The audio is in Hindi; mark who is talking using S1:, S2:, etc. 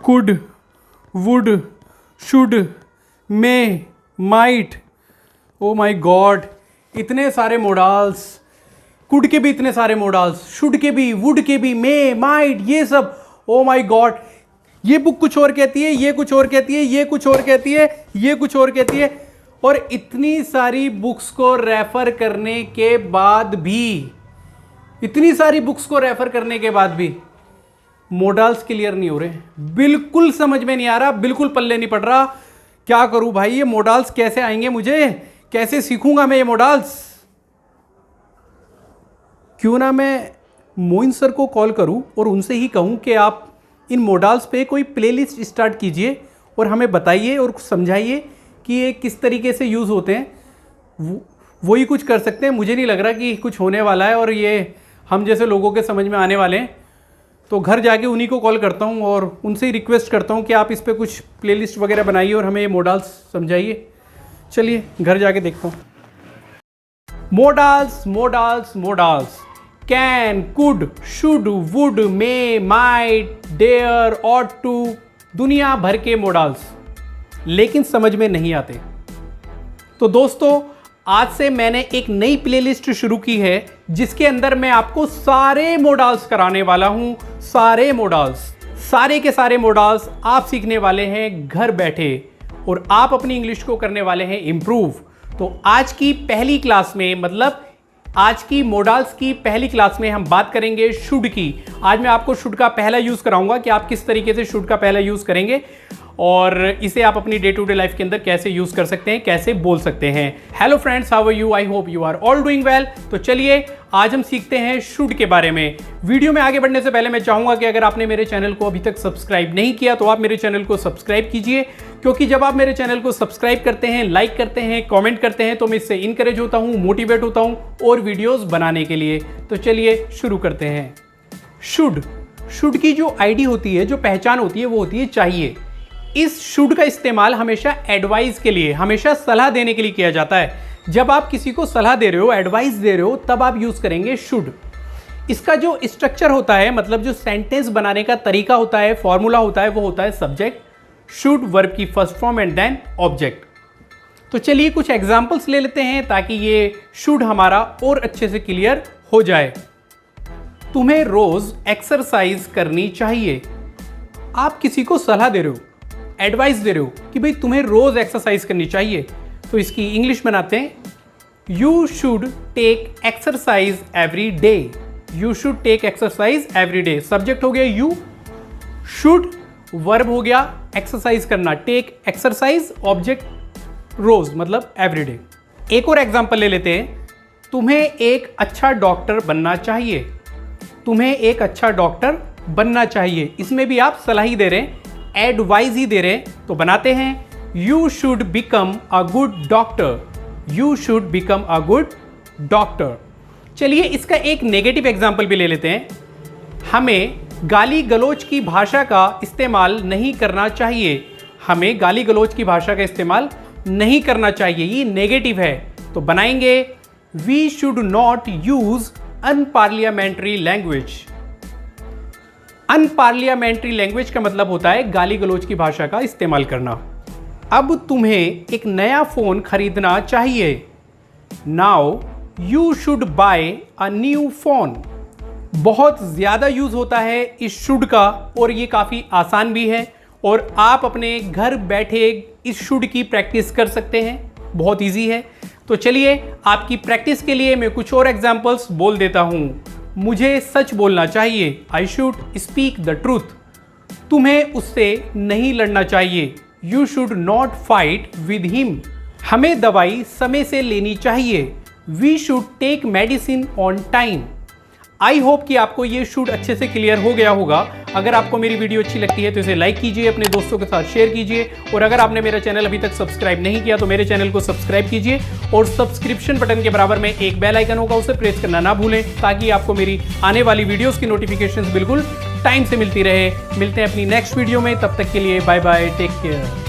S1: Could, would, should, may, might. Oh my God, इतने सारे मोडाल्स। कुड के भी इतने सारे मोडाल्स, शुड के भी, वुड के भी, मे, माइट, ये सब। ओ माय गॉड, ये बुक कुछ और कहती है, ये कुछ और कहती है, ये कुछ और कहती है, ये कुछ और कहती है। और इतनी सारी बुक्स को रेफर करने के बाद भी, इतनी सारी बुक्स को रेफर करने के बाद भी मोडाल्स क्लियर नहीं हो रहे। बिल्कुल समझ में नहीं आ रहा, बिल्कुल पल्ले नहीं पड़ रहा। क्या करूं भाई, ये मोडाल्स कैसे आएंगे मुझे, कैसे सीखूंगा मैं ये मोडाल्स? क्यों ना मैं मोइन सर को कॉल करूं और उनसे ही कहूं कि आप इन मोडाल्स पे कोई प्लेलिस्ट स्टार्ट कीजिए और हमें बताइए और समझाइए कि ये किस तरीके से यूज़ होते हैं। वही कुछ कर सकते हैं। मुझे नहीं लग रहा कि कुछ होने वाला है और ये हम जैसे लोगों के समझ में आने वाले हैं। तो घर जाके उन्हीं को कॉल करता हूँ और उनसे ही रिक्वेस्ट करता हूँ कि आप इस पर कुछ प्लेलिस्ट वगैरह बनाइए और हमें ये मोडाल्स समझाइए। चलिए घर जाके देखता हूँ। Modals, modals, modals. Can, could, should, would, may, might, dare, ought to, दुनिया भर के मोडाल्स, लेकिन समझ में नहीं आते। तो दोस्तों, आज से मैंने एक नई प्लेलिस्ट शुरू की है जिसके अंदर मैं आपको सारे मोडाल्स कराने वाला हूं। सारे मोडाल्स, सारे के सारे मोडाल्स आप सीखने वाले हैं घर बैठे और आप अपनी इंग्लिश को करने वाले हैं इंप्रूव। तो आज की पहली क्लास में, मतलब आज की मोडाल्स की पहली क्लास में हम बात करेंगे शुड की। आज मैं आपको शुड का पहला यूज कराऊंगा कि आप किस तरीके से शुड का पहला यूज करेंगे और इसे आप अपनी डे टू डे लाइफ के अंदर कैसे यूज कर सकते हैं, कैसे बोल सकते हैं। Hello friends, how are you? I hope you are all doing well. तो चलिए आज हम सीखते हैं शुड के बारे में। वीडियो में आगे बढ़ने से पहले मैं चाहूंगा कि अगर आपने मेरे चैनल को अभी तक सब्सक्राइब नहीं किया तो आप मेरे चैनल को सब्सक्राइब कीजिए, क्योंकि जब आप मेरे चैनल को सब्सक्राइब करते हैं, लाइक करते हैं, कॉमेंट करते हैं तो मैं इससे इनकरेज होता हूँ, मोटिवेट होता हूँ और वीडियोज बनाने के लिए। तो चलिए शुरू करते हैं। शुड, शुड की जो आईडी होती है, जो पहचान होती है, वो होती है चाहिए। इस शुड का इस्तेमाल हमेशा एडवाइस के लिए, हमेशा सलाह देने के लिए किया जाता है। जब आप किसी को सलाह दे रहे हो, एडवाइस दे रहे हो, तब आप यूज करेंगे शुड। इसका जो स्ट्रक्चर होता है, मतलब जो सेंटेंस बनाने का तरीका होता है, फॉर्मूला होता है, वो होता है सब्जेक्ट, शुड, वर्ब की first form and then object. तो चलिए कुछ एग्जांपल्स ले लेते हैं ताकि ये शुड हमारा और अच्छे से क्लियर हो जाए। तुम्हें रोज एक्सरसाइज करनी चाहिए। आप किसी को सलाह दे रहे हो, एडवाइस दे रहे हो कि भाई तुम्हें रोज एक्सरसाइज करनी चाहिए। तो इसकी इंग्लिश बनाते हैं, you should take exercise every day. You should take exercise every day. Subject हो गया यू, शुड, वर्ब हो गया एक्सरसाइज करना, टेक एक्सरसाइज, ऑब्जेक्ट रोज मतलब एवरी डे। एक और एग्जांपल ले लेते हैं, तुम्हें एक अच्छा डॉक्टर बनना चाहिए। तुम्हें एक अच्छा डॉक्टर बनना चाहिए। इसमें भी आप सलाह ही दे रहे हैं, एडवाइस ही दे रहे हैं। तो बनाते हैं, you should become a good doctor. You should become a good doctor. चलिए इसका एक नेगेटिव एग्जांपल भी ले लेते हैं। हमें गाली गलौज की भाषा का इस्तेमाल नहीं करना चाहिए। हमें गाली गलौज की भाषा का इस्तेमाल नहीं करना चाहिए, ये नेगेटिव है। तो बनाएंगे, we should not use unparliamentary language. Unparliamentary language का मतलब होता है गाली गलौज की भाषा का इस्तेमाल करना। अब तुम्हें एक नया फोन खरीदना चाहिए। Now you should buy a new phone. बहुत ज्यादा यूज होता है इस शुड का और ये काफी आसान भी है और आप अपने घर बैठे इस शुड की प्रैक्टिस कर सकते हैं। बहुत इजी है। तो चलिए आपकी प्रैक्टिस के लिए मैं कुछ और एग्जांपल्स बोल देता हूं। मुझे सच बोलना चाहिए। I should speak the truth. तुम्हें उससे नहीं लड़ना चाहिए। You should not fight with him. हमें दवाई समय से लेनी चाहिए। We should take medicine on time. I hope कि आपको ये शुड अच्छे से क्लियर हो गया होगा। अगर आपको मेरी वीडियो अच्छी लगती है तो इसे लाइक कीजिए, अपने दोस्तों के साथ शेयर कीजिए और अगर आपने मेरा चैनल अभी तक सब्सक्राइब नहीं किया तो मेरे चैनल को सब्सक्राइब कीजिए और सब्सक्रिप्शन बटन के बराबर में एक बेल आइकन होगा, उसे प्रेस करना ना भूलें ताकि आपको मेरी आने वाली वीडियोस की नोटिफिकेशंस बिल्कुल टाइम से मिलती रहे। मिलते हैं अपनी नेक्स्ट वीडियो में, तब तक के लिए बाय बाय, टेक केयर।